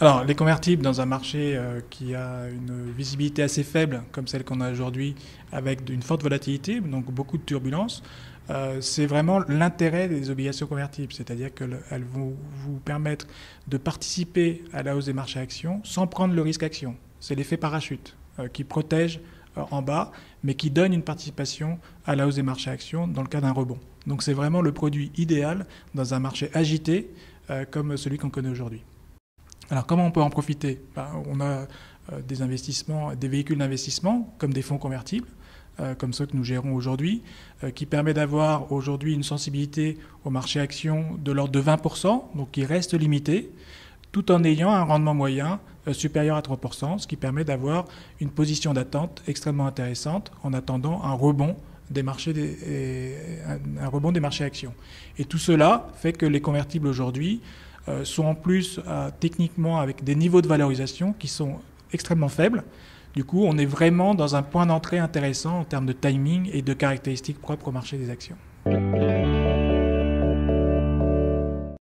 Alors, les convertibles dans un marché qui a une visibilité assez faible, comme celle qu'on a aujourd'hui, avec une forte volatilité, donc beaucoup de turbulences, c'est vraiment l'intérêt des obligations convertibles, c'est-à-dire qu'elles vont vous permettre de participer à la hausse des marchés actions sans prendre le risque action. C'est l'effet parachute qui protège en bas, mais qui donne une participation à la hausse des marchés actions dans le cas d'un rebond. Donc c'est vraiment le produit idéal dans un marché agité comme celui qu'on connaît aujourd'hui. Alors comment on peut en profiter? On a des investissements, des véhicules d'investissement comme des fonds convertibles, comme ceux que nous gérons aujourd'hui, qui permet d'avoir aujourd'hui une sensibilité au marché action de l'ordre de 20%, donc qui reste limité, tout en ayant un rendement moyen supérieur à 3%, ce qui permet d'avoir une position d'attente extrêmement intéressante en attendant un rebond des marchés actions. Et tout cela fait que les convertibles aujourd'hui sont en plus techniquement avec des niveaux de valorisation qui sont extrêmement faibles. Du coup, on est vraiment dans un point d'entrée intéressant en termes de timing et de caractéristiques propres au marché des actions.